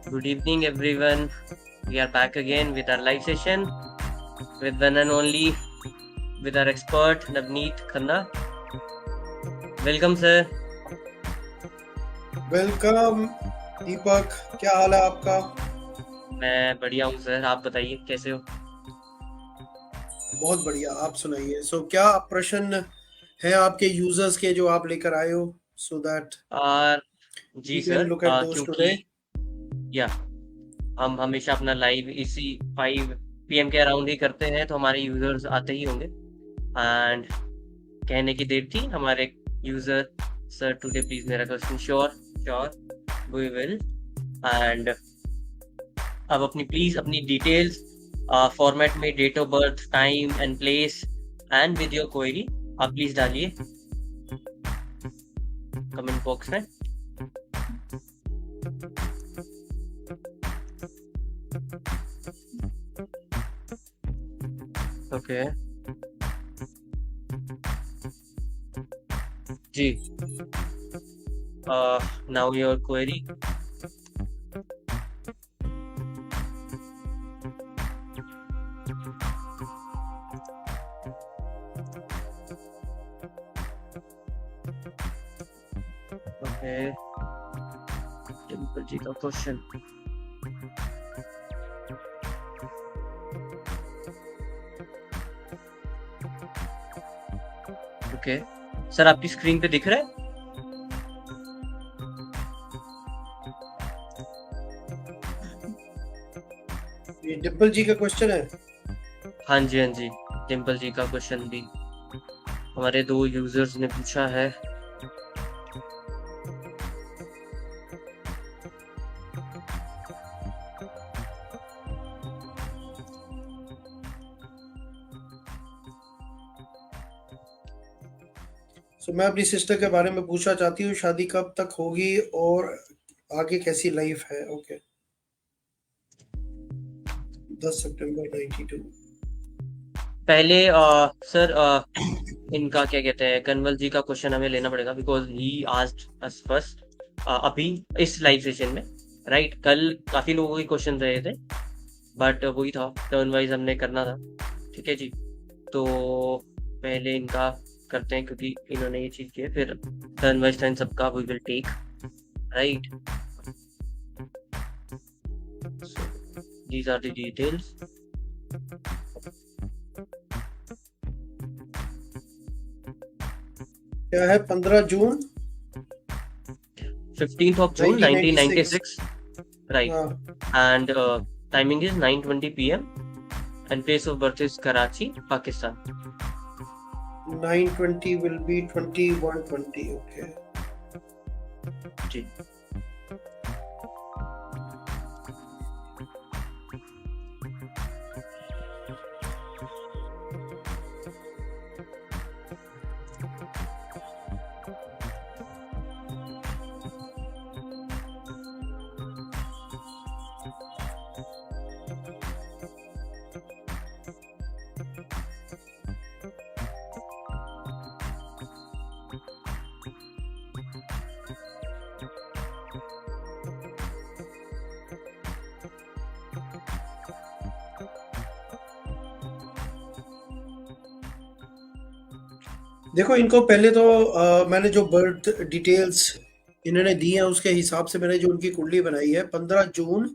Good evening, everyone. We are back again with our live session with one and only with our expert Navneet Khanna. Welcome, sir. Welcome Deepak, क्या हाल है आपका? मैं बढ़िया हूँ sir, आप बताइए कैसे हो? बहुत बढ़िया, आप सुनाइए। क्या प्रश्न है आपके यूजर्स के जो आप लेकर आए हो, सो दैट और जी we can sir, look at those क्योंकि टुडे। या हम हमेशा अपना लाइव इसी 5 PM के अराउंड ही करते हैं, तो हमारे यूजर्स आते ही होंगे। एंड कहने की देर थी हमारे यूजर सर, टुडे प्लीज मेरा question. Sure sure we will. And अब अपनी डिटेल्स फॉर्मेट में, date of birth, time and place and with your query आप प्लीज डालिए कमेंट बॉक्स में। ओके जी, now your query. Okay, Dimple ji का क्वेश्चन। ओके सर, आपकी स्क्रीन पे दिख रहा है? ये डिम्पल जी का क्वेश्चन है। हाँ जी हाँ जी, टिम्पल जी का क्वेश्चन भी हमारे 2 यूजर्स ने पूछा है। मैं अपनी सिस्टर के बारे में पूछना चाहती हूँ, शादी कब तक होगी और आगे कैसी लाइफ है। ओके, 10 सितंबर 92। पहले सर, इनका क्या कहते हैं, कन्वल जी का क्वेश्चन हमें लेना पड़ेगा because he asked us first अभी इस लाइव सेशन में, राइट। कल काफी लोगों के क्वेश्चन रहे थे बट वही था, टर्न वाइज हमने करना था। ठीक है जी, तो पहले इनका करते हैं क्योंकि इन्होंने ये चीज की है, फिर टर्न वाइज टर्न सबका we will take, right. These are the details. क्या है? 15 जून 15th of June 1996। 1996, right. हाँ, And timing is 9:20 PM and place of birth is Karachi, Pakistan. 920 will be 2120। Okay, जी देखो इनको पहले तो मैंने जो बर्थ डिटेल्स इन्होंने दी हैं उसके हिसाब से मैंने जो उनकी कुंडली बनाई है, 15 जून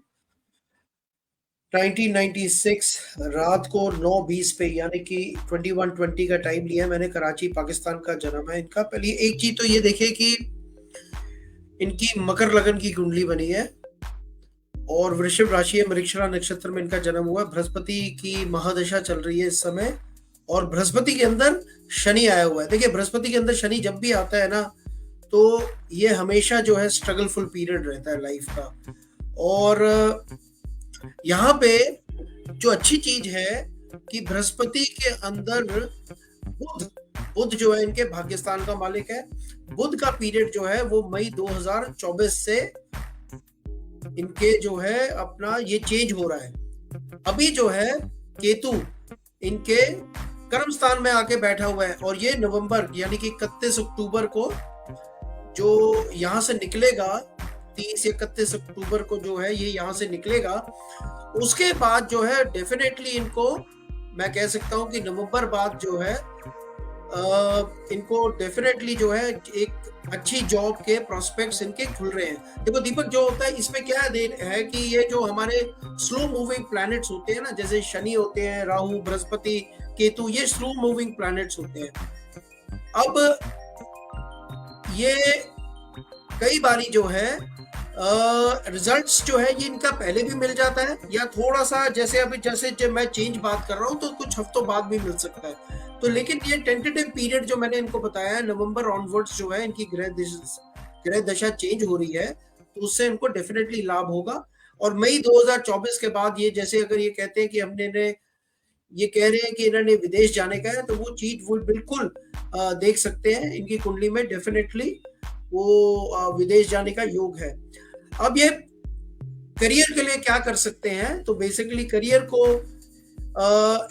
1996 रात को 9:20 पे, यानी कि 2120 का टाइम लिया है मैंने। कराची पाकिस्तान का जन्म है इनका। पहले एक चीज तो ये देखिए कि इनकी मकर लगन की कुंडली बनी है और वृषभ राशि है, मृगशिरा नक्षत्र में इनका जन्म हुआ है। बृहस्पति की महादशा चल रही है इस समय और बृहस्पति के अंदर शनि आया हुआ है। देखिए बृहस्पति के अंदर शनि जब भी आता है ना, तो ये हमेशा जो है स्ट्रगलफुल पीरियड रहता है लाइफ का। और यहाँ पे जो अच्छी चीज है कि बृहस्पति के अंदर बुध बुध जो है इनके भाग्यस्थान का मालिक है। बुध का पीरियड जो है वो मई 2024 से इनके जो है अपना ये चेंज हो रहा है। अभी जो है केतु इनके कर्म स्थान में आके बैठा हुआ है और ये नवंबर यानी कि 31 अक्टूबर को जो यहाँ से निकलेगा 30 या 31 अक्टूबर को जो है ये यहाँ से निकलेगा। उसके बाद जो है डेफिनेटली इनको मैं कह सकता हूँ कि नवंबर बाद जो है इनको डेफिनेटली जो है एक अच्छी जॉब के प्रोस्पेक्ट्स इनके खुल रहे हैं। देखो दीपक, जो होता है इसमें क्या है कि ये जो हमारे स्लो मूविंग प्लैनेट्स होते हैं ना, जैसे शनि होते हैं, राहु, बृहस्पति, केतु, ये स्लो मूविंग प्लैनेट्स होते हैं। अब ये कई बारी जो है रिजल्ट्स जो है ये इनका पहले भी मिल जाता है, या थोड़ा सा जैसे अभी जैसे जब मैं चेंज बात कर रहा हूँ तो कुछ हफ्तों बाद भी मिल सकता है। तो लेकिन ये टेंटेटिव पीरियड जो मैंने इनको बताया है, नवंबर ऑनवर्ड्स जो है इनकी ग्रह दशा चेंज हो रही है, तो उससे इनको डेफिनेटली लाभ होगा। और मई 2024 के बाद ये जैसे अगर ये कहते हैं कि ये कह रहे हैं कि इन्होंने विदेश जाने का है, तो वो चीज वो बिल्कुल देख सकते हैं इनकी कुंडली में, डेफिनेटली वो विदेश जाने का योग है। अब ये करियर के लिए क्या कर सकते हैं, तो बेसिकली करियर को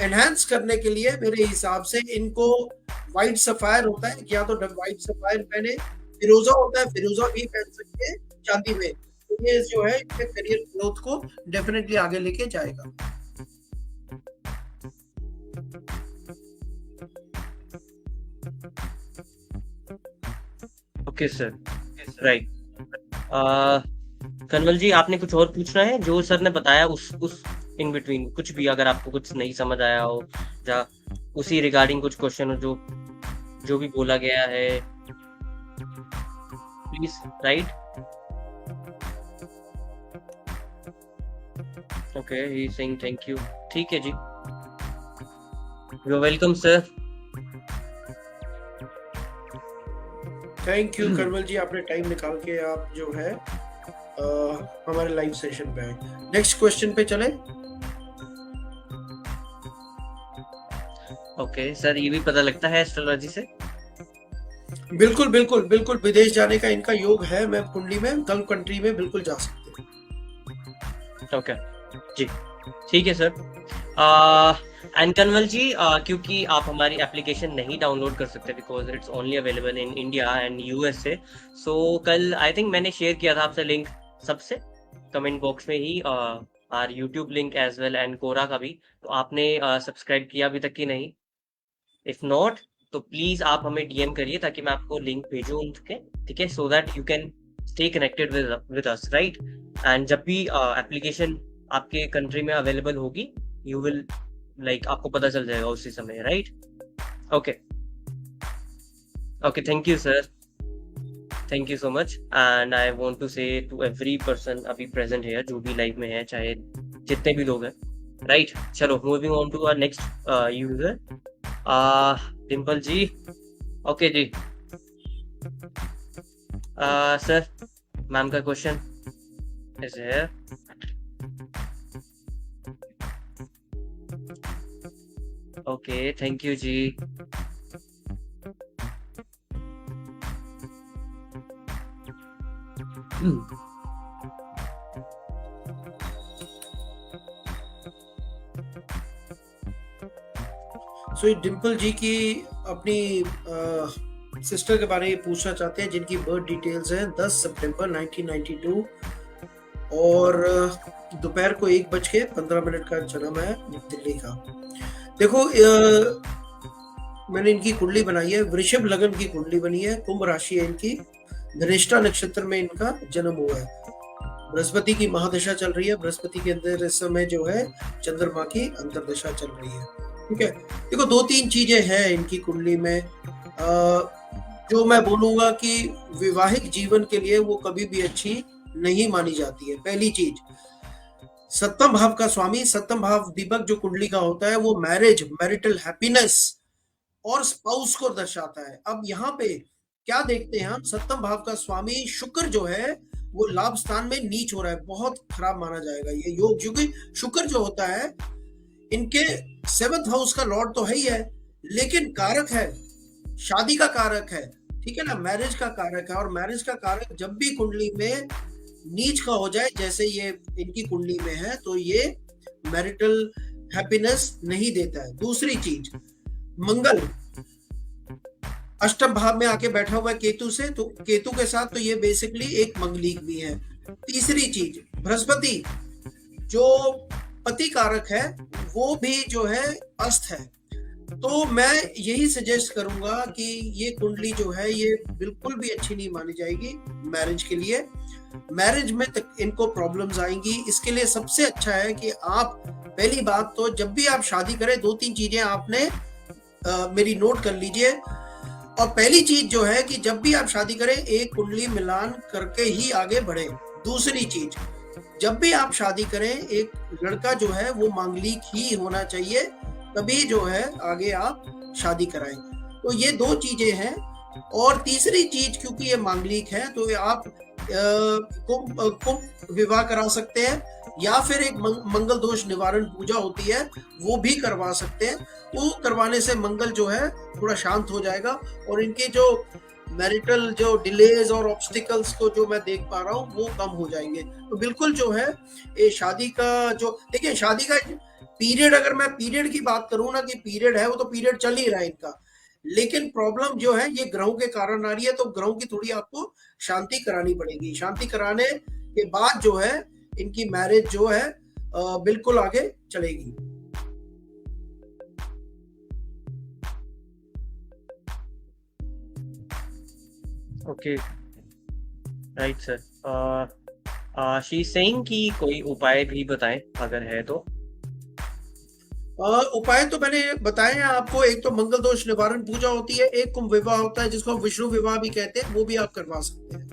एनहांस करने के लिए मेरे हिसाब से इनको व्हाइट सफायर होता है, या तो व्हाइट सफायर पहने, फिरोजा होता है, फिरोजा भी पहन सकते हैं चांदी में। तो ये जो है इनके करियर ग्रोथ को डेफिनेटली आगे लेके जाएगा। Okay sir, right. Kanwal ji, आपने कुछ और पूछना है? जो सर ने बताया उस इन बिटवीन कुछ भी, अगर आपको कुछ नहीं समझ आया हो या उसी रिगार्डिंग कुछ क्वेश्चन हो जो भी बोला गया है, please right. Okay, he is saying thank you. ठीक है जी, you are welcome sir. Thank you Kanwal ji, आपने टाइम निकाल के आप जो है हमारे लाइव सेशन पे आए। नेक्स्ट क्वेश्चन पे चले। ओके सर, ये भी पता लगता है एस्ट्रोलॉजी से? बिल्कुल बिल्कुल बिल्कुल, विदेश जाने का इनका योग है। मैं कुंडली में गल्फ कंट्री में बिल्कुल जा सकते हैं। ओके जी, ठीक है सर। एंड कन्वल जी, क्योंकि आप हमारी एप्लीकेशन नहीं डाउनलोड कर सकते because it's only available in India and USA, so कल आई थिंक मैंने शेयर किया था आपसे लिंक सबसे कमेंट बॉक्स में ही, और YouTube link as well and Quora का भी। तो आपने सब्सक्राइब किया अभी तक कि नहीं? इफ नॉट तो प्लीज आप हमें डीएम करिए ताकि मैं आपको लिंक भेजूं उनके, ठीक है, so that you can stay connected with us, right. And जब भी एप्लीकेशन आपके कंट्री में अवेलेबल होगी, यू विल लाइक आपको पता चल जाएगा उसी समय, right. Okay okay, thank you sir, thank you so much. And I want to say to every person अभी प्रेजेंट है, जो भी लाइव में है, चाहे जितने भी लोग हैं, राइट। चलो moving on to our next user, Dimple ji. Okay जी, सर मैम का question is here. Okay, thank you जी। सो ये डिम्पल जी की अपनी सिस्टर के बारे में पूछना चाहते हैं, जिनकी बर्थ डिटेल्स हैं 10 सितंबर 1992 और दोपहर को 1:15 का जन्म है, दिल्ली का। देखो मैंने इनकी कुंडली बनाई है, वृषभ लगन की कुंडली बनी है, कुंभ राशि है इनकी, धनिष्ठा नक्षत्र में इनका जन्म हुआ है। बृहस्पति की महादशा चल रही है, बृहस्पति के अंदर इस समय जो है चंद्रमा की अंतर्दशा चल रही है, ठीक है। देखो 2-3 चीजें हैं इनकी कुंडली में जो मैं बोलूंगा कि वैवाहिक जीवन के लिए वो कभी भी अच्छी नहीं मानी जाती है। पहली चीज, सप्तम भाव का स्वामी, सप्तम भाव दीपक जो कुंडली का होता है वो मैरिज, मैरिटल हैप्पीनेस और स्पाउस को दर्शाता है। अब यहाँ पे क्या देखते हैं हम, सप्तम भाव का स्वामी शुक्र जो है वो लाभ स्थान में नीच हो रहा है, बहुत खराब माना जाएगा ये योग, क्योंकि शुक्र जो होता है इनके 7th हाउस का लॉर्ड तो है ही है, लेकिन कारक है, शादी का कारक है, ठीक है ना, मैरिज का कारक है। और मैरिज का कारक जब भी कुंडली में नीच का हो जाए, जैसे ये इनकी कुंडली में है, तो ये मैरिटल हैप्पीनेस नहीं देता है। दूसरी चीज, मंगल अष्टम भाव में आके बैठा हुआ है केतु से, तो केतु के साथ तो ये बेसिकली एक मंगलिक भी है, तीसरी चीज, बृहस्पति जो पति कारक है वो भी जो है अस्त है। तो मैं यही सजेस्ट करूंगा कि ये कुंडली जो है ये बिल्कुल भी अच्छी नहीं मानी जाएगी मैरिज के लिए। मैरिज में तक इनको प्रॉब्लम्स आएंगी। इसके लिए सबसे अच्छा है कि आप, पहली बात तो जब भी आप शादी करें 2-3 चीजें आपने मेरी नोट कर लीजिए। और पहली चीज जो है कि जब भी आप शादी करें एक कुंडली मिलान करके ही आगे बढ़े। दूसरी चीज, जब भी आप शादी करें एक लड़का जो है वो मांगलिक ही होना चाहिए, तभी जो है आगे आप शादी कराएं। तो ये 2 चीजें हैं। और तीसरी चीज, क्योंकि ये मांगलिक है तो आप कुंभ विवाह करा सकते हैं, या फिर एक मंगल दोष निवारण पूजा होती है वो भी करवा सकते हैं। वो करवाने से मंगल जो है थोड़ा शांत हो जाएगा और इनके जो मैरिटल जो डिलेज और ऑब्स्टिकल्स को जो मैं देख पा रहा हूँ वो कम हो जाएंगे। तो बिल्कुल जो है ये शादी का जो, देखिए शादी का पीरियड, अगर मैं पीरियड की बात करूँ ना कि पीरियड है, वो तो पीरियड चल ही रहा है इनका, लेकिन प्रॉब्लम जो है ये ग्रहों के कारण आ रही है। तो ग्रहों की थोड़ी आपको शांति करानी पड़ेगी। शांति कराने के बाद जो है इनकी मैरिज जो है बिल्कुल आगे चलेगी। Okay, right sir. She saying कि कोई उपाय भी बताएं अगर है तो। उपाय तो मैंने बताए हैं आपको। एक तो मंगल दोष निवारण पूजा होती है, एक कुंभ विवाह होता है जिसको विष्णु विवाह भी कहते हैं, वो भी आप करवा सकते हैं।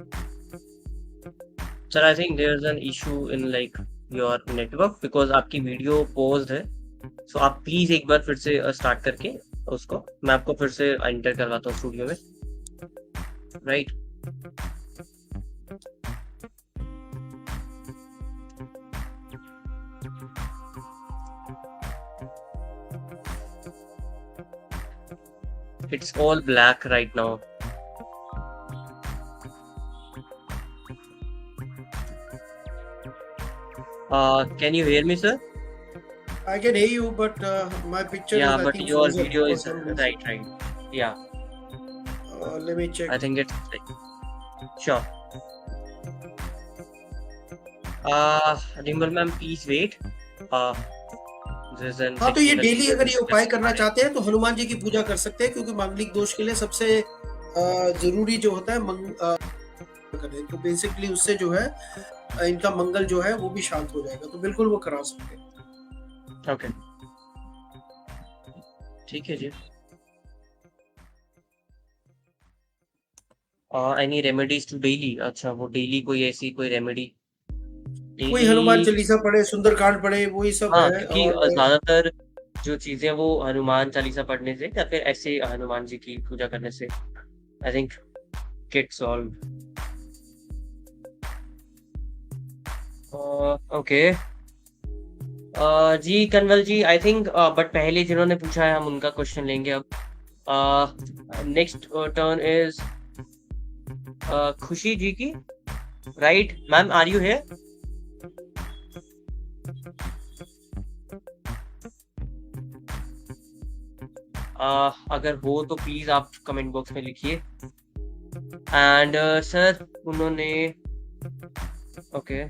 Sir I think there is an issue in like your network because आपकी वीडियो पॉज्ड है। सो आप प्लीज एक बार फिर से स्टार्ट करके उसको, मैं आपको फिर से एंटर करवाता हूँ स्टूडियो में, right. It's all black right now. Can you hear me, sir? I can hear you, but my picture Yeah, is, I but think, your frozen video for is some reason. right. Yeah, Let me check. I think it's like, sure. Dimple ma'am, please wait. There's an हाँ, तो ये technical daily issue अगर ये with उपाय this करना file. चाहते हैं तो हनुमान जी की पूजा कर सकते हैं, क्योंकि मांगलिक दोष के लिए सबसे जरूरी जो होता है करें। तो बेसिकली उससे जो है इनका मंगल जो है वो भी शांत हो जाएगा। तो बिल्कुल वो करा सकते हैं। Okay. ठीक है जी। Any remedies to daily? अच्छा, वो daily कोई ऐसी कोई remedy? कोई हनुमान Daily, चालीसा पढ़े, सुंदरकांड पढ़े, वही सब हाँ, है। क्योंकि और ज्यादातर जो चीजें वो हनुमान चालीसा पढ़ने से या फिर ऐसे हनुमान जी की पूजा करने से I think get solve. Okay ji Kanwal ji, I think but पहले जिन्होंने पूछा है हम उनका क्वेश्चन लेंगे अब। Next turn is Khushi ji की, right ma'am, are you here? अगर हो तो प्लीज आप कमेंट बॉक्स में लिखिए। एंड सर उन्होंने, okay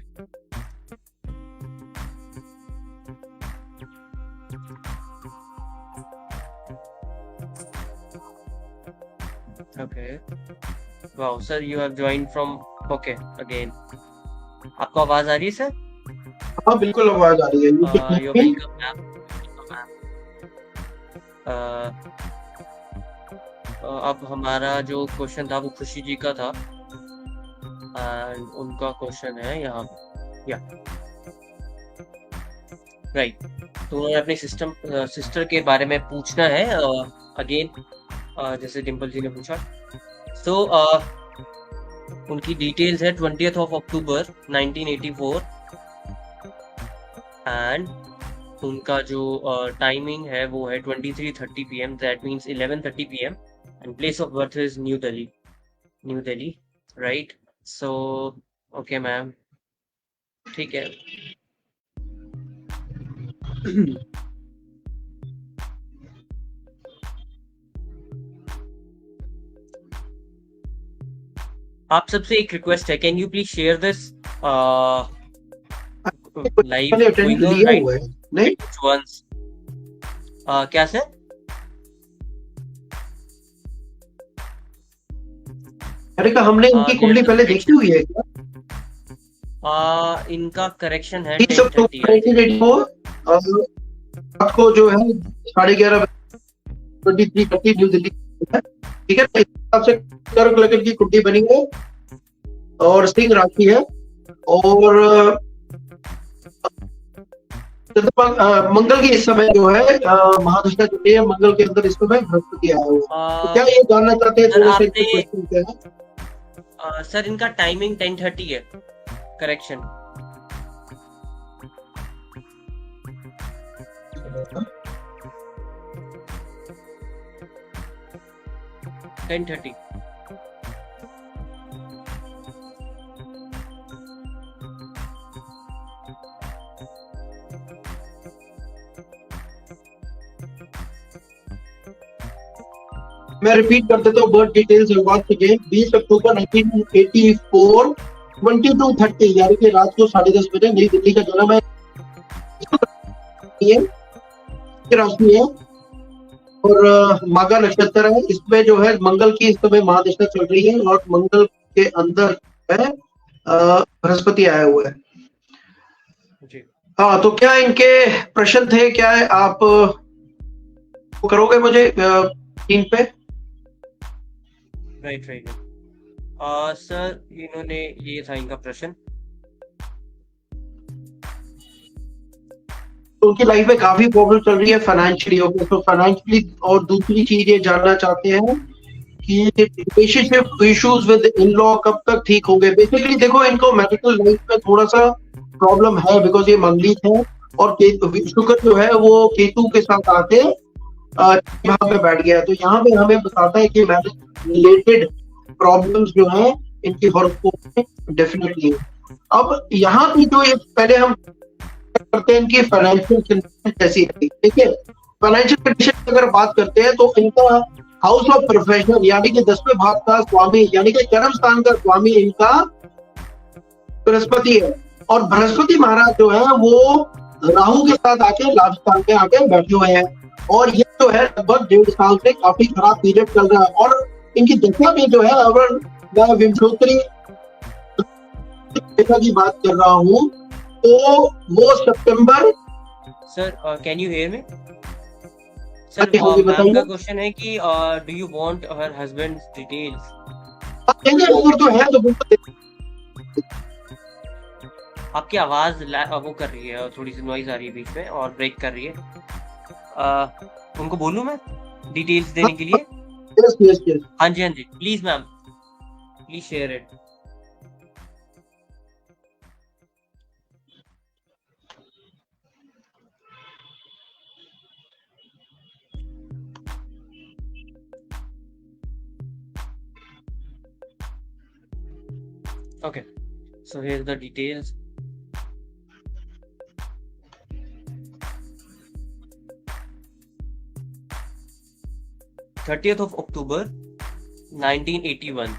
okay, wow sir you have joined from, okay again. आपको आवाज आ रही है सर? हाँ, बिल्कुल आवाज आ रही है। You welcome ma'am. अब हमारा जो क्वेश्चन था वो खुशी जी का था एंड उनका क्वेश्चन है यहाँ, या राइट। तो उन्होंने अपने सिस्टर के बारे में पूछना है अगेन, जैसे डिम्पल जी ने पूछा। सो उनकी डिटेल्स है 20th of October 1984 एंड उनका जो टाइमिंग है वो है 23:30 PM, that means 11:30 PM and place of birth is new Delhi, right. So okay ma'am, ठीक है। आप सबसे एक रिक्वेस्ट है, can you please share this live मैंने अटेंड गोइंग ऑन लिया राइट हुआ है नहीं वंस। क्या सर? मैंने कहा हमने इनकी कुंडली पहले देखी हुई है क्या? इनका करेक्शन है 30 10:30 अक्टूबर 1984 रात को जो है 11:30 23:30 न्यू दिल्ली है, ठीक है। इस हिसाब से कर्क लग्न की कुंडली बनी है और सिंह राशि है और मंगल की इस समय जो है महादशा चल रही है, मंगल के अंदर इस समय बृहस्पति आया हुआ है। तो क्या ये जानना चाहते हैं सर थोड़े से आपने क्वेश्चन क्या है? सर इनका टाइमिंग 10:30 है, करेक्शन। टेन 10:30 मैं रिपीट कर देता हूँ बर्थ डिटेल्स वंस अगेन। 20 अक्टूबर 1984 22:30 यानी कि रात को 10:30 नई दिल्ली का जन्म है, राशि है और माघा नक्षत्र है। इसमें जो है मंगल की इस समय महादशा चल रही है और मंगल के अंदर है बृहस्पति आया हुआ है जी। हाँ, तो क्या इनके प्रश्न थे, क्या है आप वो करोगे मुझे टीम पे? राइट सर इन्होंने ये था इनका प्रश्न। तो उनकी लाइफ में काफी प्रॉब्लम चल रही है फाइनेंशियली, ओके। तो फाइनेंशियली और दूसरी चीज ये जानना चाहते हैं कि relationship issues with in law कब तक ठीक होंगे। बेसिकली देखो इनको मैरिटल लाइफ में थोड़ा सा प्रॉब्लम है बिकॉज ये मंगलित है और शुक्र जो है वो केतु के साथ आके यहाँ पे बैठ गया। तो यहाँ पे हमें बताता है कि मैरिज रिलेटेड प्रॉब्लम्स जो है इनकी हॉरोस्कोप में डेफिनेटली है। अब यहाँ की जो एक पहले हम करते हैं इनकी फाइनेंशियल कंडीशन कैसी है, ठीक है। फाइनेंशियल कंडीशन की अगर बात करते हैं तो इनका हाउस ऑफ प्रोफेशन यानी कि 10वें भाव का स्वामी यानी कि कर्म स्थान का स्वामी इनका बृहस्पति है और बृहस्पति महाराज जो है वो राहु के साथ आके लाभ स्थान पे आके बैठे हुए हैं और ये जो है लगभग 1.5 साल से काफी खराब पीरियड चल रहा है और इनकी दशा में जो है अगर विंशोत्तरी की बात कर रहा हूँ तो वो सितंबर। Sir can you hear me? Sir ma'am का क्वेश्चन है कि do you want her husband's details? तो है तो आपकी आवाज वो कर रही है, थोड़ी सी नॉइज आ रही है बीच में और ब्रेक कर रही है। उनको बोलूं मैं डिटेल्स देने के लिए? yes. हाँ जी please ma'am, please share it. Okay, so here's the details. "30th of October 1981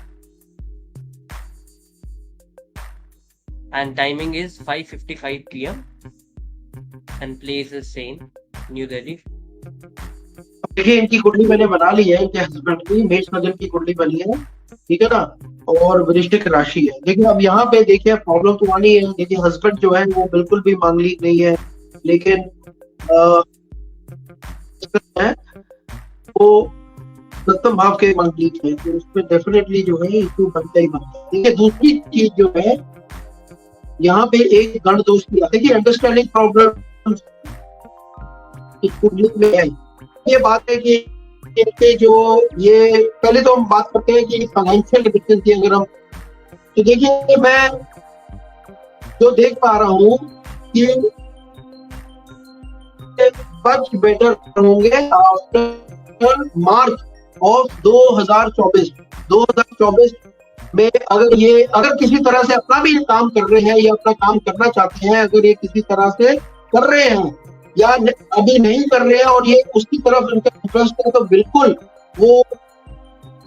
and timing is 5:55 p.m. and place is same, New Delhi." देखिए इनकी कुंडली मैंने बना ली है, इनके हस्बैंड की मेष लग्न की कुंडली बनी है, ठीक है ना, और वृश्चिक राशि है। देखिए अब यहाँ पे देखिए प्रॉब्लम तो आनी है। देखिए हस्बैंड जो है वो बिल्कुल भी मांगलिक नहीं है लेकिन वो 7वें भाव के मांगलिक है तो उसमें डेफिनेटली जो है इशू बनता ही बनता है। देखिए दूसरी चीज जो है यहाँ पे एक गण दोष की देखिए अंडरस्टैंडिंग प्रॉब्लम इस कुंडली में है। ये बात है कि इनके जो ये पहले तो हम बात करते हैं कि फाइनेंशियल डिफिशिएंसी अगर हम तो देखिए मैं जो देख पा रहा हूँ कि मच बेटर होंगे आफ्टर मार्च ऑफ 2024 में। अगर किसी तरह से अपना भी काम कर रहे हैं या अपना काम करना चाहते हैं, अगर ये किसी तरह से कर रहे हैं या अभी नहीं कर रहे हैं और ये उसकी तरफ उनका इंटरेस्ट है तो बिल्कुल वो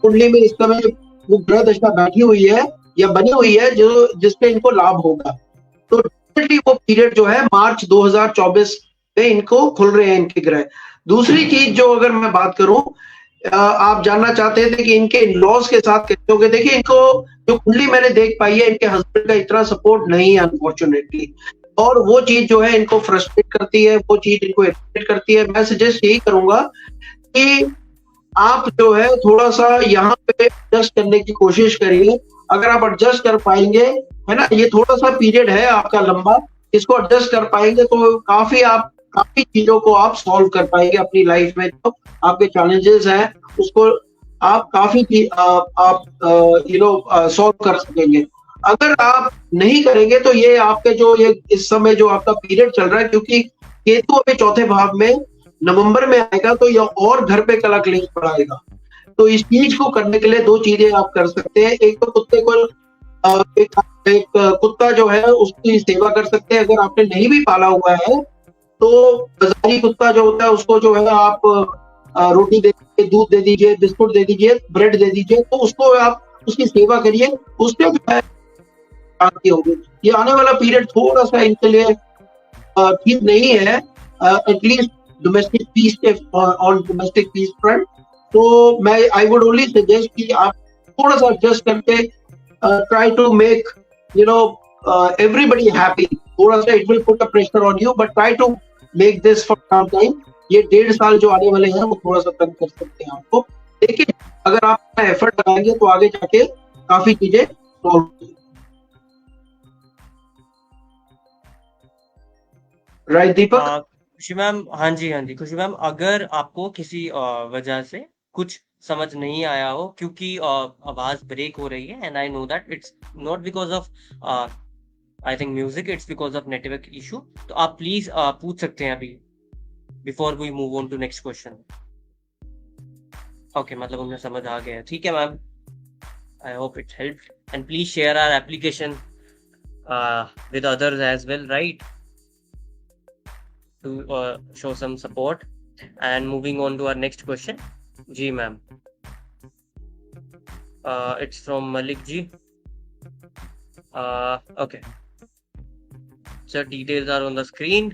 कुंडली में इस समय वो ग्रह दशा बैठी हुई है या बनी हुई है जो जिसपे इनको लाभ होगा। तो डेफिनेटली वो पीरियड जो है मार्च 2024 में इनको खुल रहे हैं इनके ग्रह। दूसरी चीज जो अगर मैं बात करूं, आप जानना चाहते थे कि इनके लॉस के साथ कैसे होंगे। देखिए, इनको जो कुंडली मैंने देख पाई है, इनके हस्बैंड का इतना सपोर्ट नहीं है अनफॉर्चुनेटली, और वो चीज जो है इनको फ्रस्ट्रेट करती है, वो चीज इनको इरिटेट करती है। मैं सजेस्ट यही करूंगा कि आप जो है थोड़ा-सा यहाँ पे एडजस्ट करने की कोशिश करिए। अगर आप एडजस्ट कर पाएँगे, है ना? ये थोड़ा-सा पीरियड है आपका लंबा, इसको एडजस्ट कर पाएँगे तो काफ़ी चीज़ों को आप सॉल्व कर पाएँगे अपनी लाइफ में। जो आपके चैलेंजेज़ हैं, उसको आप सॉल्व कर सकेंगे। अगर आप नहीं करेंगे तो ये आपके जो ये इस समय जो आपका पीरियड चल रहा है, क्योंकि केतु अभी चौथे भाव में नवंबर में आएगा, तो यह और घर पे कलह क्लेश बढ़ाएगा। तो इस चीज को करने के लिए दो चीजें आप कर सकते हैं। एक तो कुत्ते को एक कुत्ता जो है उसकी सेवा कर सकते हैं। अगर आपने नहीं भी पाला हुआ है तो बाजारी कुत्ता जो होता है उसको जो है आप रोटी दे दीजिए, दूध दे दीजिए, बिस्कुट दे दीजिए, ब्रेड दे दीजिए, तो उसको आप उसकी सेवा करिए, उससे जो है शांति होगी। ये आने वाला पीरियड थोड़ा सा इनके लिए ठीक नहीं है, एटलीस्ट डोमेस्टिक पीस के ऑन डोमेस्टिक पीस फ्रंट। तो मैं आई वुड ओनली सजेस्ट कि आप थोड़ा सा एडजस्ट करके try to make you know everybody happy. थोड़ा सा it will put a pressure on you, but try to make this for some time. ये 1.5 साल जो आने वाले हैं वो थोड़ा सा तंग कर सकते हैं आपको, लेकिन अगर आप अपना एफर्ट लगाएंगे तो आगे जाके काफी चीजें सॉल्व होंगी। राइट दीपक? खुशी मैम, हाँ जी, हाँ जी, खुशी मैम, अगर आपको किसी वजह से कुछ समझ नहीं आया हो, क्योंकि आवाज ब्रेक हो रही है, and I know that it's not because of I think music, it's because of network issue. तो आप प्लीज पूछ सकते हैं अभी, before we move on to next question. Okay, मतलब उन्हें समझ आ गया, ठीक है ma'am. I hope it helped, and please share our application with others as well, right, to show some support. And moving on to our next question. Ji ma'am, it's from Malik ji. Okay, so details are on the screen.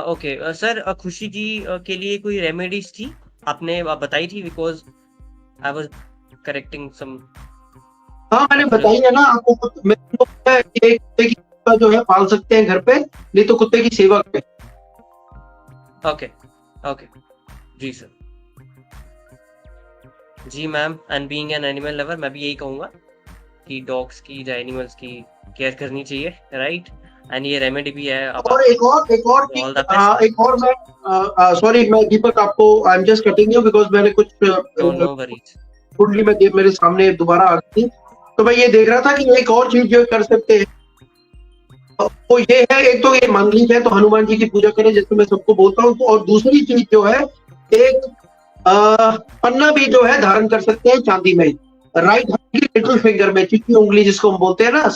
Okay, sir, खुशी जी के लिए कोई remedies थी आपने बताई थी, because I was correcting सम। हाँ, मैंने बताई है ना आपको। एक कुत्ते की जो है पाल सकते हैं घर पे, नहीं तो कुत्ते की सेवा करें। ओके ओके, जी सर। जी ma'am, and being an animal lover, मैं भी यही कहूँगा कि डॉग्स की या एनिमल्स की केयर करनी चाहिए, राइट। एंड ये रेमेडी भी है। और एक और मैं सॉरी, मैं दीपक आपको I am just cutting you because मैंने कुछ नो वरीज, कुंडली में मेरे सामने दोबारा आ गई, तो मैं ये देख रहा था कि एक और चीज जो कर सकते हैं वो ये है। एक तो ये मांगलिक है, तो हनुमान जी की पूजा करें, जैसे मैं सबको बोलता हूँ। और दूसरी चीज जो है, एक पन्ना भी जो है धारण कर सकते हैं चांदी में, राइट लिटिल फिंगर में, चिट्ठी उंगली जिसको हम बोलते हैं ना,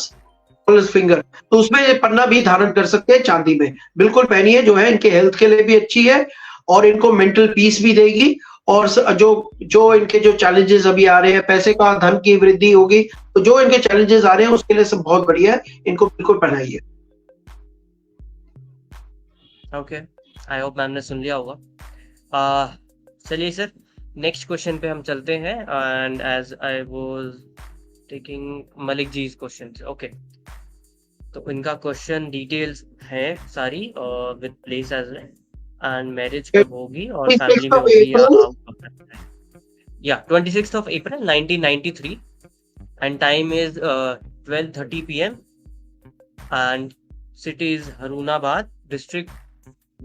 फिंगर, तो उसमें ये पन्ना भी धारण कर सकते हैं चांदी में। बिल्कुल पहनिए, जो है इनके हेल्थ के लिए भी अच्छी है और इनको मेंटल पीस भी देगी। और जो इनके जो चैलेंजेस अभी आ रहे हैं, पैसे का, धन की वृद्धि होगी, तो जो इनके चैलेंजेस आ रहे हैं उसके लिए सब बहुत बढ़िया है। इनको बिल्कुल पहनाइए। ओके, आई होप मैम ने सुन लिया होगा। चलिए सर, नेक्स्ट क्वेश्चन पे हम चलते हैं। And as I was taking Malik ji question, okay, तो इनका क्वेश्चन डिटेल्स है सारी with place as well, and marriage कब होगी और फैमिली में होगी या 26th of April 1993, and time is 12:30 PM, and city is Harunabad, district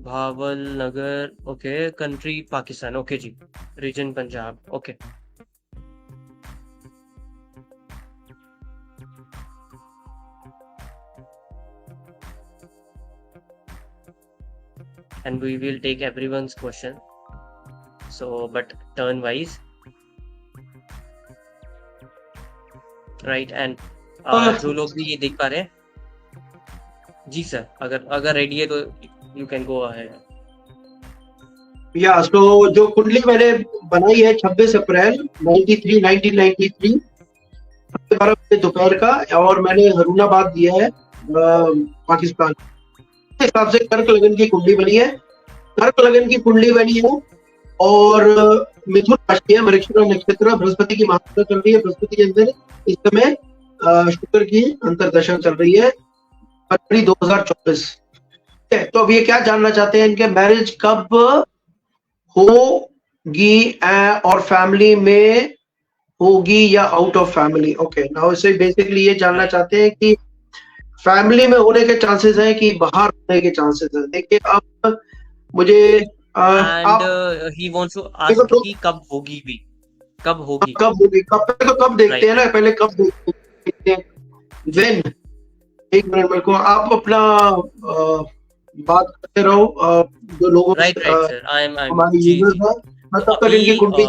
Bahawalnagar, okay, country Pakistan, okay ji, region Punjab, okay. And we will take everyone's question, so but turn wise, right? And जो लोग भी ये देख पा रहे हैं, जी सर, अगर ready है तो you can go ahead. या तो जो कुंडली मैंने बनाई है 26 अप्रैल 1993 12 बजे दोपहर का, और मैंने हरुणाबाद दिया है पाकिस्तान। इस हिसाब से कर्क लगन की कुंडली बनी है, कर्क लगन की कुंडली बनी है, और मिथुन राशि है, मृगशिरा नक्षत्र, बृहस्पति की महादशा चल रही है। बृहस्पति के अंदर इस समय शुक्र की अंतरदशा चल रही है, फरवरी 2024। तो अब ये क्या जानना चाहते हैं, इनके मैरिज कब होगी और फैमिली में होगी या out of family. Okay, now इसे बेसिकली ये जानना चाहते हैं कि फैमिली में होने के चांसेस हैं कि बाहर होने के चांसेस हैं। देखिए अब मुझे and he wants to ask तो, कि कब होगी भी, कब होगी, कब होगी, कब देखते हैं ना, पहले कब देखते हैं, व्हेन। एक मिनट मेरे को आप अपना बात करते रहो, जो लोगों राइट सर, आई एम हमारे यूजर्स हैं, मैं तब तक इनकी कुंडली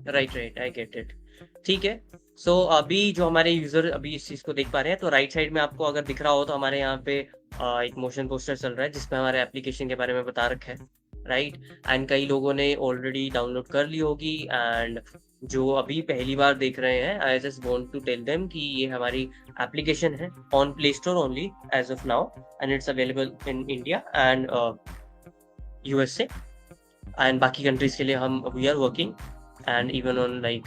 राइट आई गेट इट। ठीक है, सो अभी जो हमारे यूजर अभी इस चीज को देख पा रहे हैं, तो राइट साइड में आपको अगर दिख रहा हो तो हमारे यहाँ पे एक मोशन पोस्टर चल रहा है जिसमें हमारे एप्लीकेशन के बारे में बता रखा है, राइट। एंड कई लोगों ने ऑलरेडी डाउनलोड कर ली होगी, एंड जो अभी पहली बार देख रहे हैं, I just want to tell them कि ये हमारी एप्लीकेशन है on play store only as of now, and it's available in India and USA and बाकी कंट्रीज के लिए हम we are working, and even on like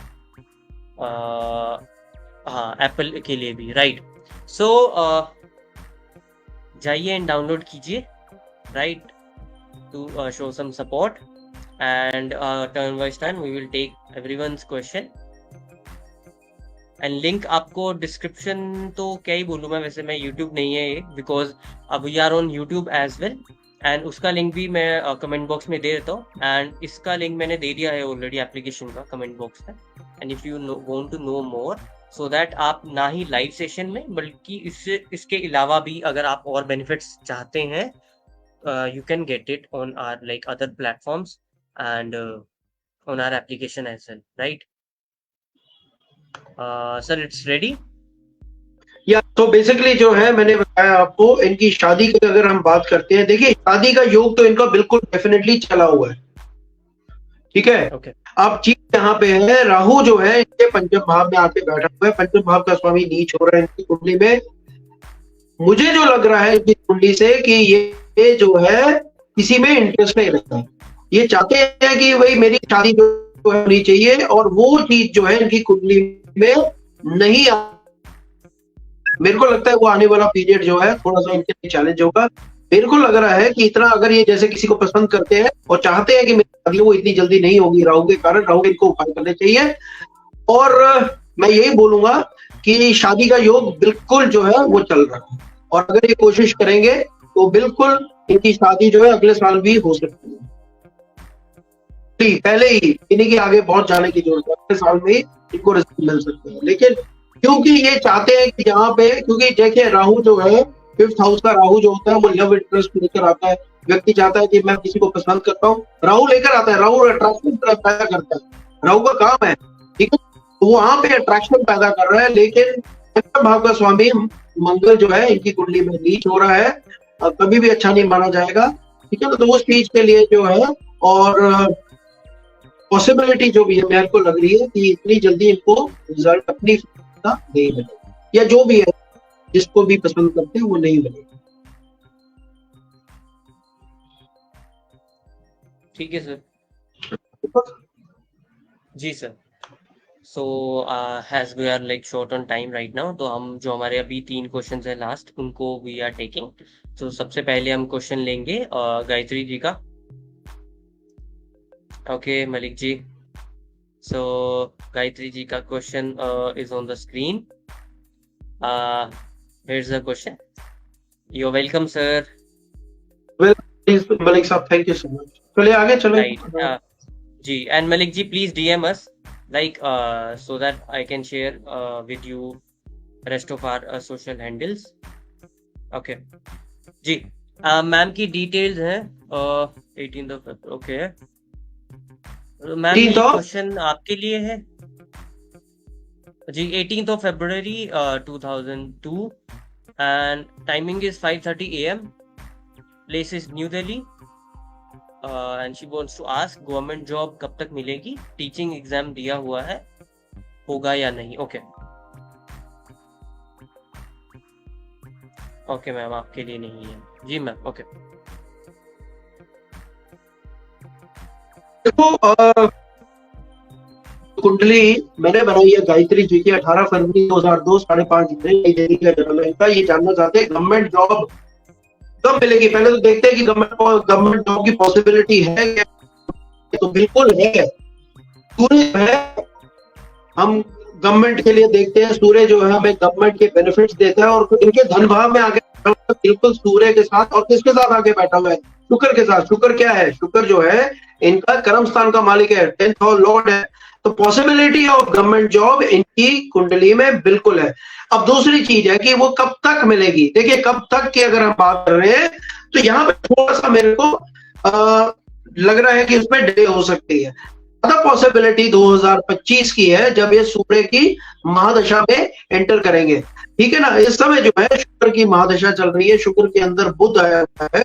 हाँ एप्पल के लिए भी, राइट। सो जाइए एंड डाउनलोड कीजिए, right, to show some support, and turn by turn we will take everyone's question, and link आपको डिस्क्रिप्शन, तो क्या ही बोलूँ मैं, वैसे मैं YouTube नहीं है ये, बिकॉज अब we are on YouTube as well, and उसका लिंक भी मैं कमेंट बॉक्स में दे देता हूँ, एंड इसका लिंक मैंने दे दिया है ऑलरेडी एप्लीकेशन का कमेंट बॉक्स में। And if you want to know more, so that आप ना ही लाइव सेशन में बल्कि इसके अलावा भी अगर आप और बेनिफिट्स चाहते हैं, you can get it on our like other platforms and on our application as well, right? Sir, it's ready? या तो बेसिकली जो है मैंने बताया आपको, इनकी शादी की अगर हम बात करते हैं, देखिए शादी का योग तो इनका बिल्कुल डेफिनेटली चला हुआ है, ठीक है। Okay. अब चीज यहाँ पे है, राहु जो है इनके पंचम भाव में आके बैठा हुआ है, पंचम भाव का स्वामी नीच हो रहा है इनकी कुंडली में। मुझे जो लग रहा है इनकी कुंडली से कि ये जो है किसी में इंटरेस्ट नहीं रखता, ये चाहते हैं कि भाई मेरी शादी जो होनी चाहिए, और वो चीज जो है इनकी कुंडली में नहीं मेरे को लगता है वो आने वाला पीरियड जो है थोड़ा सा इनके लिए चैलेंज होगा। मेरे को लग रहा है कि इतना अगर ये जैसे किसी को पसंद करते हैं और चाहते हैं कि मेरी शादी वो इतनी जल्दी नहीं होगी राहु के कारण, राहु के इनको उपाय करने चाहिए, और मैं यही बोलूंगा कि शादी का योग बिल्कुल जो है वो चल रहा है, और अगर ये कोशिश करेंगे तो बिल्कुल इनकी शादी जो है अगले साल भी हो सकती है, पहले ही इन्हीं के आगे बहुत जाने की जरूरत है, अगले साल में इनको रिजल्ट मिल सकते हैं। लेकिन क्योंकि ये चाहते हैं कि यहाँ पे, क्योंकि देखिए राहु जो है 5th हाउस का राहु जो होता है वो लव इंटरेस्ट लेकर आता है, व्यक्ति चाहता है कि मैं किसी को पसंद करता हूँ, राहु लेकर आता है, राहु अट्रैक्शन पैदा करता है, राहु का काम है, ठीक है, तो वहां पे अट्रैक्शन पैदा कर रहा है। लेकिन भाव का स्वामी मंगल जो है इनकी कुंडली में नीच हो रहा है, कभी भी अच्छा नहीं माना जाएगा, ठीक है ना। तो उस चीज के लिए जो है, और पॉसिबिलिटी जो भी है मेरे को लग रही है कि इतनी जल्दी इनको रिजल्ट अपनी नहीं मिलेगा, या जो भी है जिसको भी पसंद करते हैं वो नहीं मिलेगा। ठीक है सर, जी sir. So has we are like short on time right now, तो हम जो हमारे अभी 3 क्वेश्चंस है लास्ट, उनको वी आर टेकिंग। तो सबसे पहले हम क्वेश्चन लेंगे गायत्री जी का। ओके मलिक जी, सो गायत्री जी का question is on the screen. here's the question. You're welcome sir. Well, Malik साहब, thank you so much. चलिए आगे चलो। Right. जी, and Malik ji please DM us like so that I can share with you rest of our social handles. Okay. जी, ma'am की details हैं 18th of February. Okay ma'am, ये question आपके लिए है जी। 18th of February 2002 and timing is 5:30 AM. Place is New Delhi and she wants to ask government job कब तक मिलेगी, टीचिंग एग्जाम दिया हुआ है, होगा या नहीं। ओके ओके मैम, आपके लिए नहीं है जी मैम। ओके देखो कुंडली मैंने बनाई है गायत्री जी की 18 फरवरी 2002 5:30 नई दिल्ली का जन्म है इनका। ये जानना चाहते हैं गवर्नमेंट जॉब कब मिलेगी। पहले तो देखते हैं कि गवर्नमेंट जॉब की पॉसिबिलिटी है क्या? तो बिल्कुल है। सूर्य है, हम गवर्नमेंट के लिए देखते हैं, सूर्य जो है हमें गवर्नमेंट के बेनिफिट्स देता है और इनके धन भाव में आगे बिल्कुल सूर्य के साथ, और किसके साथ आगे बैठा हुआ है? शुक्र के साथ। शुक्र क्या है? शुक्र जो है इनका कर्म स्थान का मालिक है, 10th हाउस लॉर्ड है। तो पॉसिबिलिटी ऑफ गवर्नमेंट जॉब इनकी कुंडली में बिल्कुल है। अब दूसरी चीज है कि वो कब तक मिलेगी। देखिए कब तक की अगर हम बात कर रहे हैं तो यहाँ पे थोड़ा सा मेरे को लग रहा है कि उसमें डिले हो सकती है। अदर पॉसिबिलिटी 2025 की है जब ये सूर्य की महादशा में एंटर करेंगे। ठीक है ना। इस समय जो है शुक्र की महादशा चल रही है, शुक्र के अंदर बुध आया हुआ है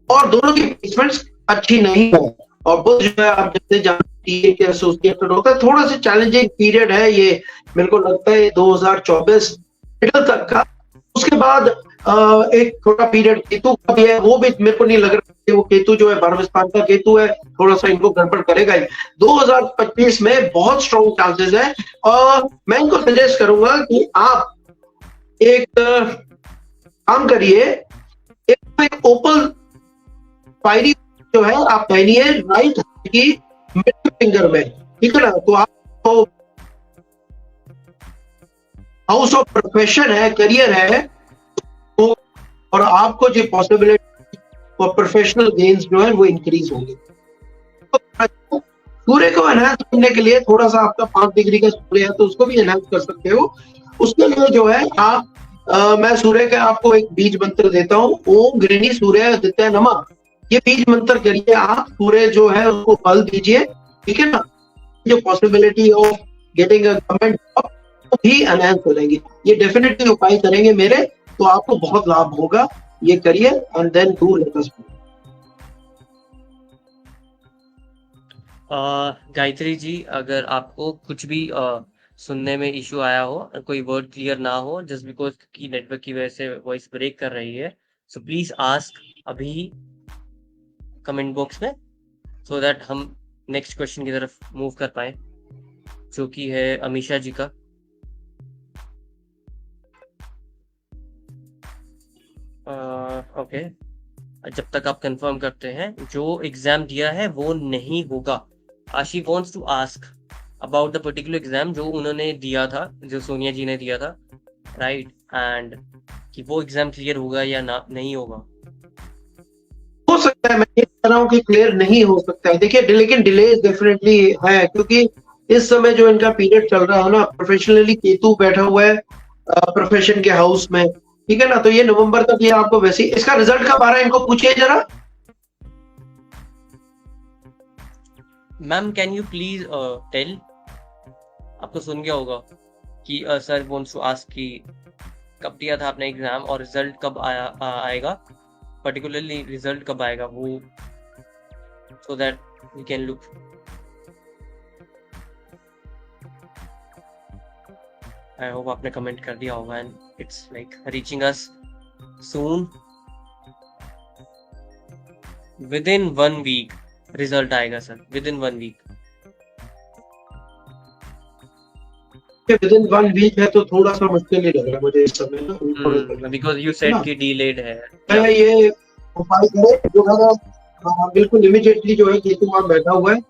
और दोनों की प्लेसमेंट्स अच्छी नहीं है। और बुध जो है आप जैसे जानते हैं कि एसोसिएटेड होता है, थोड़ा सा चैलेंजिंग पीरियड है ये। मेरे को लगता है 2024 मिडल तक का। उसके बाद एक छोटा पीरियड केतु का भी है, वो भी मेरे को नहीं लग रहा कि वो केतु जो है 12वें स्थान का केतु है, थोड़ा सा इनको गड़बड़ करेगा ही। 2025 में बहुत स्ट्रॉन्ग चांसेस है। और मैं इनको सजेस्ट करूंगा कि आप एक काम करिए, एक ओपल फायरी जो है आप पहनिए राइट की मिडिल फिंगर में। ठीक है ना। तो आपको हाउस ऑफ प्रोफेशन है, करियर है, तो और आपको जो पॉसिबिलिटी और प्रोफेशनल गेन्स जो है वो इंक्रीज होंगे। तो सूर्य को एनहांस करने के लिए थोड़ा सा आपका 5 डिग्री का सूर्य है तो उसको भी एनहांस कर सकते हो। उसके लिए जो है आप मैं सूर्य का आपको एक बीज मंत्र देता हूँ, ओम गृणी सूर्य आदित्य नमः। ये बीज मंत्र करिए आप, सूर्य जो है उसको बल दीजिए। ठीक है ना। जो possibility of getting a government job भी एनहांस हो जाएगी। ये डेफिनेटली उपाय करेंगे मेरे, तो आपको बहुत लाभ होगा। ये करिए and then do let us know. Gayatri ji, अगर आपको कुछ भी सुनने में इशू आया हो, कोई वर्ड क्लियर ना हो जस्ट बिकॉज की नेटवर्क की वजह से वॉइस ब्रेक कर रही है, सो प्लीज आस्क अभी कमेंट बॉक्स में, सो दैट हम नेक्स्ट क्वेश्चन की तरफ मूव कर पाए, जो कि है अमीशा जी का। ओके जब तक आप कंफर्म करते हैं, जो एग्जाम दिया है वो नहीं होगा। She wants to ask about the particular exam जो उन्होंने दिया था, जो सोनिया जी ने दिया था, राइट, एंड कि वो एग्जाम क्लियर होगा या ना नहीं होगा। हो सकता है, मैं ये कह रहा हूँ कि क्लियर नहीं हो सकता है। देखिए लेकिन डिले डेफिनेटली है, क्योंकि इस समय जो इनका पीरियड चल रहा है ना, प्रोफेशनली केतु बैठा हुआ है प्रोफेशन के हाउस में। ठीक है ना। तो ये नवंबर तक ये आपको वैसे इसका रिजल्ट कब आ रहा है इनको पूछिए जरा। Ma'am can you please tell, आपको सुन गया होगा कि सर वांट्स टू आस्क कि कब दिया था आपने एग्जाम और रिजल्ट कब आएगा, पर्टिकुलरली रिजल्ट कब आएगा वो, so that we can look. I hope आपने कमेंट कर दिया होगा and it's like reaching us soon. Within 1 week result आएगा sir, within 1 week. Within 1 week है तो थोड़ा सा मुश्किल ही लग रहा है मुझे इस समय ना, बिकॉज यू सेड कि डिलेड है। ये उपाय करें जो है बिल्कुल इमीडिएटली जो है केतु वहां बैठा हुआ है,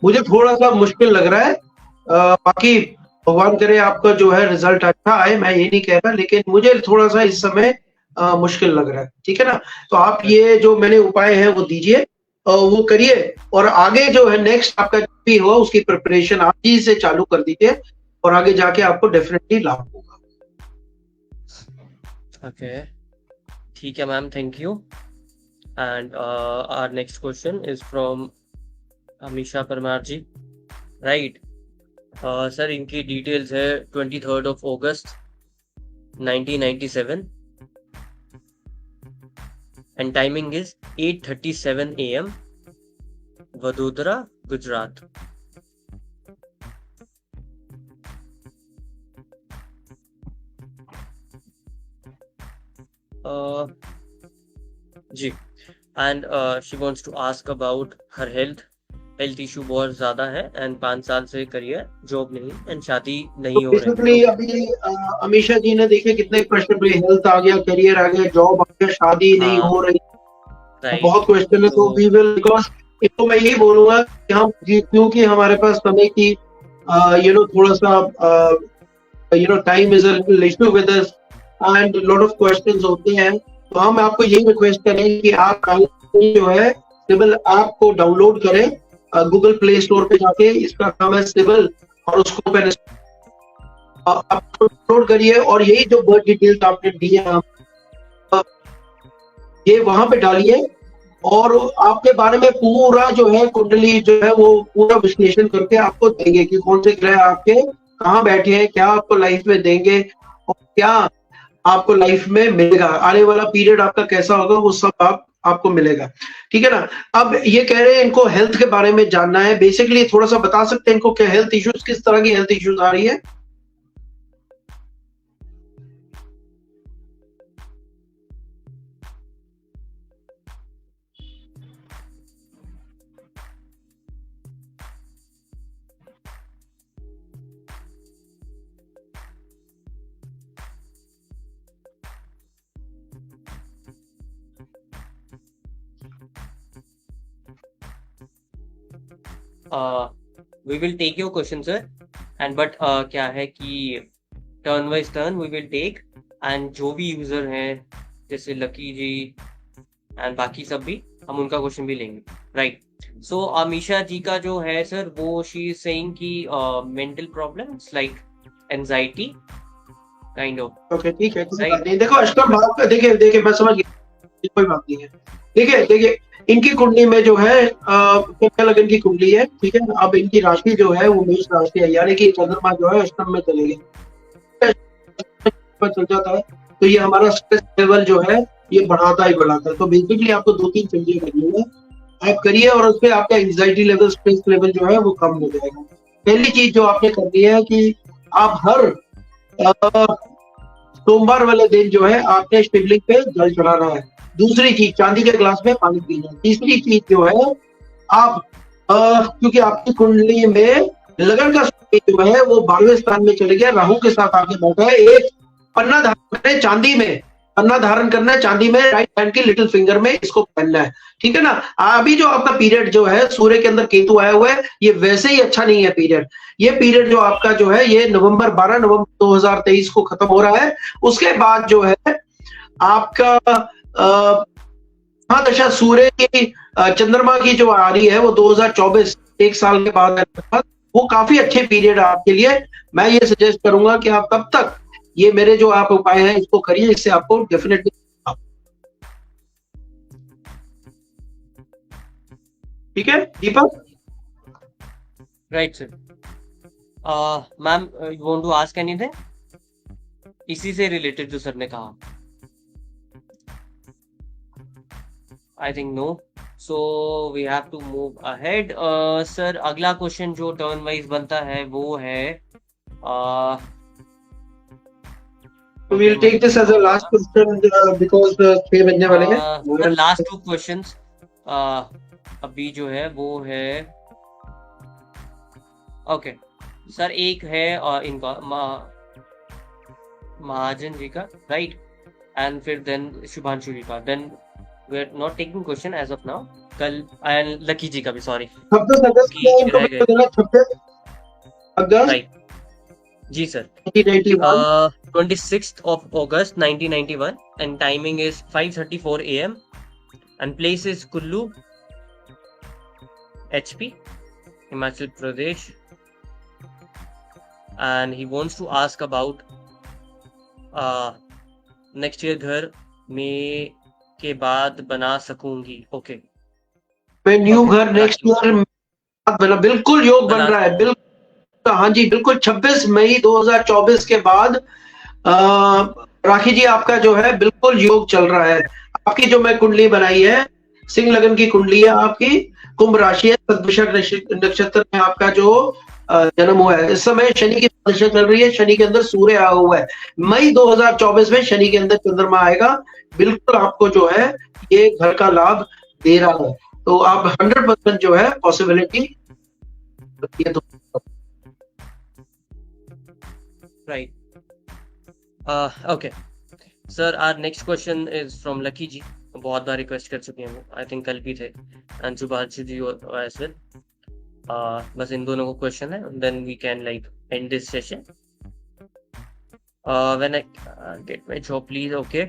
मुझे थोड़ा सा मुश्किल लग रहा है। बाकी भगवान करे आपका जो है रिजल्ट अच्छा आए, मैं ये नहीं कह रहा, लेकिन मुझे थोड़ा सा इस समय मुश्किल लग रहा है। ठीक है ना। तो आप ये जो मैंने उपाय है वो दीजिए, वो करिए, और आगे जो है नेक्स्ट आपका जो भी हुआ उसकी प्रिपरेशन आप ही से चालू कर दीजिए, और आगे जाके आपको डेफिनेटली लाभ होगा। ओके ठीक है ma'am, thank you. And our next question is from Amisha Parmar ji, right. Sir इनकी डिटेल्स है 23rd of August 1997 and timing is 8:37 AM Vadodara, Gujarat. जी, and she wants to ask about her health issue बहुत ज्यादा है एंड 5 साल से करियर जॉब नहीं and शादी नहीं हो रही बेसिकली है। अभी अमीशा जी ने देखे कितने क्वेश्चन पे, हेल्थ आ गया, करियर आ गया, जॉब आ गया, शादी नहीं हाँ, हो रही, राइट। बहुत क्वेश्चन है। तो तो वी विल, बिकॉज इसको मैं यही बोलूंगा कि हम क्योंकि हमारे पास समय की थोड़ा सा time is a little issue with us and lot of questions होते हैं, तो हम आपको यही रिक्वेस्ट करें कि आप जो है सिविल ऐप को डाउनलोड करें गूगल प्ले स्टोर पे जाके, इसका नाम है सिविल, और उसको पहले आप डाउनलोड करिए और यही जो बर्थ डिटेल्स आपने दी है ये वहां पे डालिए और आपके बारे में पूरा जो है कुंडली जो है वो पूरा विश्लेषण करके आपको देंगे कि कौन से ग्रह आपके कहाँ बैठे हैं, क्या आपको लाइफ में देंगे और क्या आपको लाइफ में मिलेगा, आने वाला पीरियड आपका कैसा होगा, वो सब आपको मिलेगा। ठीक है ना। अब ये कह रहे हैं इनको हेल्थ के बारे में जानना है, बेसिकली थोड़ा सा बता सकते हैं इनको क्या हेल्थ इश्यूज, किस तरह की हेल्थ इश्यूज आ रही है? We will take your question sir and but क्या है कि turn wise turn we will take and जो भी यूजर हैं जैसे लकी जी एंड बाकी सब भी हम उनका क्वेश्चन भी लेंगे, राइट। सो अमीशा जी का जो है सर वो शी इज सेइंग कि mental problems like anxiety kind of. Okay ठीक है, कोई बात नहीं। देखो अष्टम भाव का देखिए मैं समझ गया, कोई बात नहीं है। देखिए इनकी कुंडली में जो है कन्या लगन की कुंडली है, ठीक है। अब इनकी राशि जो है वो मेष राशि है, यानी कि चंद्रमा जो है अष्टम में चले गए, चल जाता है तो ये हमारा स्ट्रेस लेवल जो है ये बढ़ाता है। तो बेसिकली आपको 2-3 चीजें करनी है, आप करिए और उसपे आपका एंजाइटी लेवल, स्ट्रेस लेवल जो है वो कम हो जाएगा। पहली चीज जो आपने करनी है कि आप हर सोमवार वाले दिन जो है आपने शिवलिंग पे जल चढ़ाना है। दूसरी चीज चांदी के गिलास में पानी पीना है। तीसरी चीज जो है आप क्योंकि आपकी कुंडली में लगन का जो है वो 12वें स्थान में चले गया, राहु के साथ आगे बैठा है। एक पन्ना धारण करना है चांदी में, पन्ना धारण करना है चांदी में, राइट हैंड की लिटिल फिंगर में इसको पहनना है, ठीक है ना। अभी जो आपका पीरियड जो है सूर्य के अंदर केतु आया हुआ है, ये वैसे ही अच्छा नहीं है पीरियड। ये पीरियड जो आपका जो है ये 12 नवंबर 2023 को खत्म हो रहा है। उसके बाद जो है आपका महादशा सूर्य की चंद्रमा की जो आ रही है वो 2024 एक साल के बाद है, वो काफी अच्छे पीरियड है आपके लिए। मैं ये सजेस्ट करूंगा कि आप तब तक ये मेरे जो आप उपाय हैं इसको करिए, इससे आपको डेफिनेटली। ठीक है Deepak? Right sir. Ma'am you want to ask anything इसी से रिलेटेड जो सर ने कहा? I think no, so we have to move ahead. Sir अगला क्वेश्चन जो टर्न वाइज बनता है वो है we'll take this as a last question because 6 बजने वाले हैं। the last 2 questions अभी जो है वो है ओके सर। एक है इनका महाजन जी का, राइट, एंड फिर देन शुभांशु जी का, then we are not taking question as of now. कल एंड लकी जी का भी, सॉरी 26 अगस्त में इनको देना, 26 अगस्त राइट जी sir. 26th of August 1991 and timing is 5:34 AM and place is Kullu, HP, Himachal Pradesh, and he wants to ask about next year घर में के बाद बना सकूंगी। ओके मैं न्यू घर नेक्स्ट ईयर बिल्कुल योग बन रहा है, बिल्कुल हाँ जी बिल्कुल। 26 मई 2024 के बाद राखी जी आपका जो है बिल्कुल योग चल रहा है। आपकी जो मैं कुंडली बनाई है सिंह लगन की कुंडली है आपकी, कुंभ राशि है, सदभिषक नक्षत्र में आपका जो जन्म हुआ है। इस समय शनि की दशा चल रही है, शनि के अंदर सूर्य आया हुआ है। मई 2024 में शनि के अंदर चंद्रमा आएगा, बिल्कुल आपको जो है ये घर का लाभ दे रहा है। तो आप 100% जो है possibility right. Okay sir, our next question is from Lucky ji. बहुत बार रिक्वेस्ट कर चुके हैं वो, आई थिंक कल भी थे, and Subhash ji as well. बस इन दोनों को क्वेश्चन है, then we can like and this session. When I get my job, please. Okay,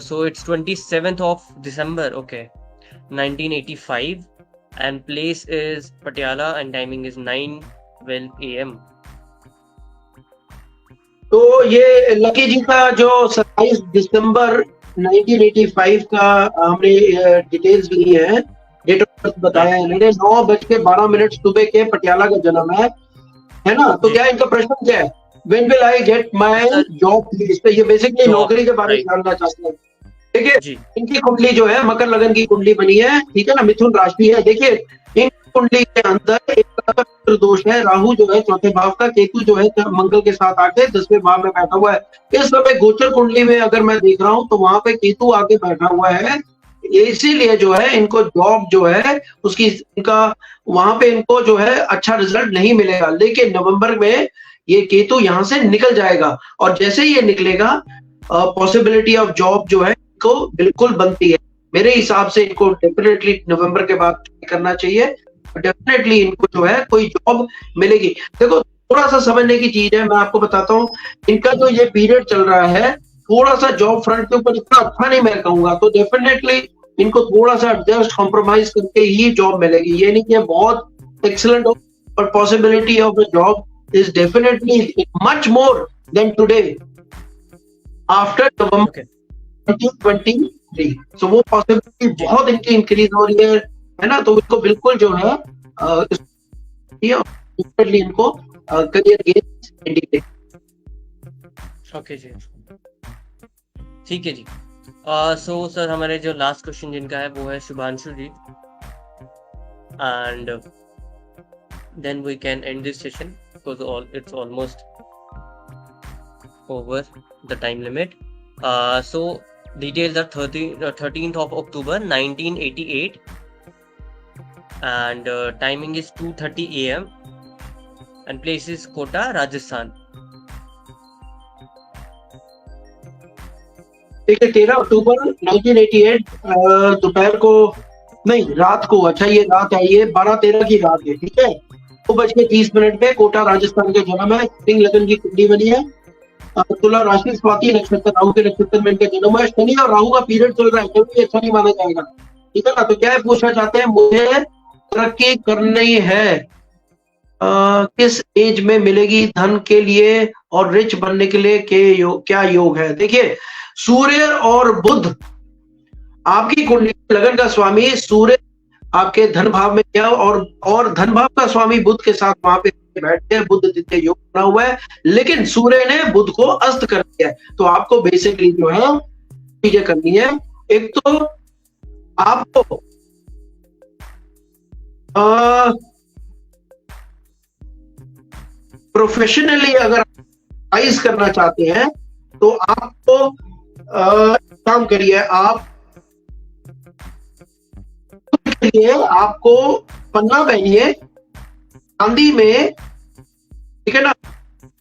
so it's 27th of December. Okay, 1985, and place is Patiala, and timing is 9:12 a.m. तो ये lucky ji का जो 27 दिसंबर 1985 का हमने डिटेल्स ली है, date of birth बताया है इन्होंने, 9:12 सुबह के पटियाला का जन्म है ना। तो क्या इनका प्रश्न क्या है, When will I get my job? इस पे ये बेसिकली नौकरी के बारे में जानना चाहते हैं। देखिए इनकी कुंडली जो है मकर लगन की कुंडली बनी है, ठीक है ना, मिथुन राशि है। देखिए इन कुंडली के अंदर एक दोष है, राहु जो है चौथे भाव का, केतु जो है मंगल के साथ आके 10वें भाव में बैठा हुआ है। इस समय गोचर कुंडली में अगर मैं देख रहा हूँ तो वहां पे केतु आके बैठा हुआ है, इसीलिए जो है इनको जॉब जो है उसकी इनका वहां पे इनको जो है अच्छा रिजल्ट नहीं मिलेगा। लेकिन नवंबर में ये केतु यहां से निकल जाएगा, और जैसे ही ये निकलेगा पॉसिबिलिटी ऑफ जॉब जो है इनको बिल्कुल बनती है। मेरे हिसाब से इनको डेफिनेटली नवंबर के बाद करना चाहिए, डेफिनेटली इनको जो है कोई जॉब मिलेगी। देखो थोड़ा सा समझने की चीज है, मैं आपको बताता हूँ, इनका जो ये पीरियड चल रहा है थोड़ा सा जॉब फ्रंट के ऊपर इतना अच्छा नहीं मैं कहूंगा, तो डेफिनेटली इनको थोड़ा सा एडजस्ट कॉम्प्रोमाइज करके ही जॉब मिलेगी। ये नहीं कि बहुत एक्सीलेंट हो, पर possibility of a job is definitely much more than today after November 2023. So वो possibility बहुत इनकी इंक्रीज हो रही है ना। तो इनको बिल्कुल जो है इनको करियर गेन इंडिकेट। ओके जी, ठीक है जी। सो सर हमारे जो लास्ट क्वेश्चन जिनका है वो है शुभांशु जी, and then we can end this session because it's almost over the time limit. So details are 13th of October 1988, and timing is 2:30 a.m. and place is Kota, Rajasthan. ठीक है, 13 अक्टूबर 1988 दोपहर को नहीं रात को, अच्छा ये रात है, ये 12-13 की रात है, ठीक है, 2:30 पे कोटा राजस्थान का जन्म है। सिंह लगन की कुंडली बनी है, तुला राशि, स्वाति नक्षत्र, राहु के नक्षत्र में इनका जन्म है। शनि और राहु का पीरियड चल रहा है, क्योंकि अच्छा नहीं माना जाएगा, ठीक है ना। तो क्या है, पूछना चाहते हैं मुझे तरक्की करनी है, किस एज में मिलेगी धन के लिए और रिच बनने के लिए क्या योग है। देखिए सूर्य और बुध आपकी कुंडली लगन का स्वामी सूर्य आपके धन भाव में क्या, और धन भाव का स्वामी बुध के साथ वहां पे बैठते हैं, बुध द्वितीय योग बना हुआ है, लेकिन सूर्य ने बुध को अस्त कर दिया है। तो आपको बेसिकली जो है चीजें करनी है। एक तो आपको प्रोफेशनली अगर एडवाइस करना चाहते हैं तो आपको काम करिए, आप लिए आपको पन्ना पहनिए चांदी में, ठीक है ना,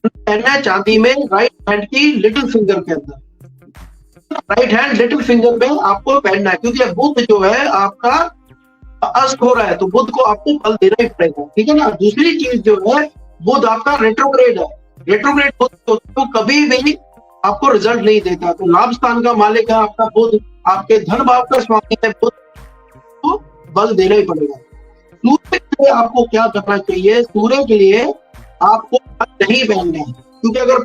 पहनना है चांदी में, राइट हैंड की लिटिल फिंगर के अंदर, राइट हैंड लिटिल फिंगर में आपको पहनना है, क्योंकि बुध जो है आपका अस्त हो रहा है, तो बुध को आपको बल देना ही पड़ेगा, ठीक है ना। दूसरी चीज जो है, बुध आपका रेट्रोग्रेड है, रेट्रोग्रेड बुध तो कभी भी आपको रिजल्ट नहीं देता। तो लाभ स्थान का मालिक है आपका बुध, आपके धन भाव का स्वामी है बुध, तो बल देना ही पड़ेगा। सूर्य के लिए आपको क्या करना चाहिए, सूर्य के लिए आपको नहीं पहनना है, क्योंकि अगर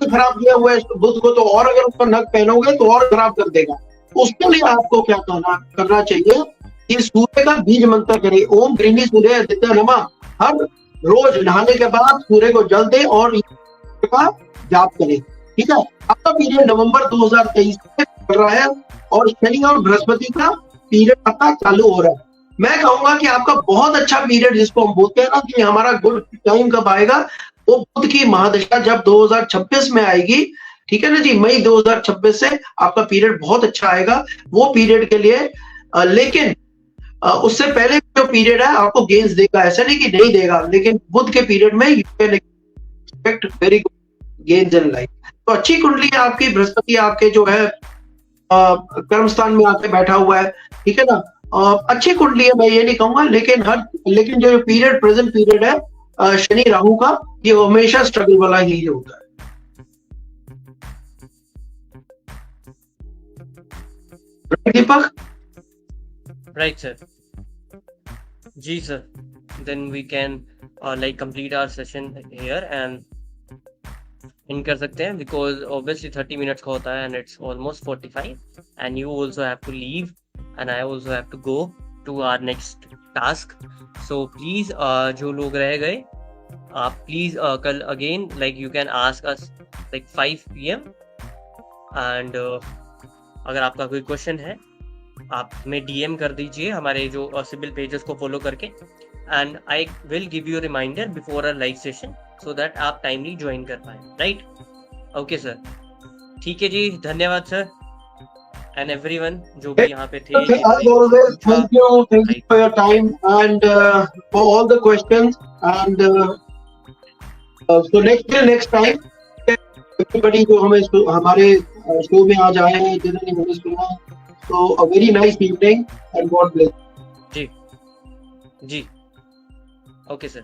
खराब किया हुआ है बुध को, तो और अगर उसका नग पहनोगे तो और खराब कर देगा। उसके लिए आपको क्या करना चाहिए कि सूर्य का बीज मंत्र करें, ओम गृहिणी सूर्य आदित्य नमः, हर रोज नहाने के बाद सूर्य को जल दे और का जाप करें, ठीक है। आपका पीरियड नवंबर 2023 से चल रहा है और शनि और बृहस्पति का पीरियड आपका चालू हो रहा है। मैं कहूंगा कि आपका बहुत अच्छा पीरियड जिसको हम बोलते हैं ना कि हमारा गुड टाइम कब आएगा, वो बुध की महादशा जब 2026 में आएगी, ठीक है ना जी, मई 2026 से आपका पीरियड बहुत अच्छा आएगा। वो पीरियड के लिए लेकिन उससे पहले जो पीरियड है आपको गेन्स देगा, ऐसा नहीं कि नहीं देगा, लेकिन बुध के पीरियड में you can expect very good gains in life. तो अच्छी कुंडली है आपकी, बृहस्पति आपके जो है कर्म स्थान में आके बैठा हुआ है, ठीक है ना। अच्छी कुंडली है, मैं ये नहीं कहूंगा, लेकिन जो पीरियड प्रेजेंट पीरियड है शनि राहु का, ये हमेशा स्ट्रगल वाला ही होता है। दीपक? Right, sir. Ji sir. Then we can like complete our session here and end कर सकते हैं, because obviously 30 minutes का होता है and it's almost 45 and you also have to leave and I also have to go to our next task. So please जो लोग रह गए आप please कल again like you can ask us like 5 PM and अगर आपका कोई question है आप हमें DM कर दीजिए हमारे जो सिबिल पेजेस को फॉलो करके and I will give you reminder before a live session so that आप टाइमली ज्वाइन कर पाए। राइट, ओके सर, ठीक है जी, धन्यवाद सर एंड एवरीवन जो भी यहाँ पे थे। As always, thank you for your time and for all the questions and so next time everybody जो हमारे शो में आज आए हैं जिन्होंने हमें सुना, so a very nice evening and God bless। जी, ओके सर।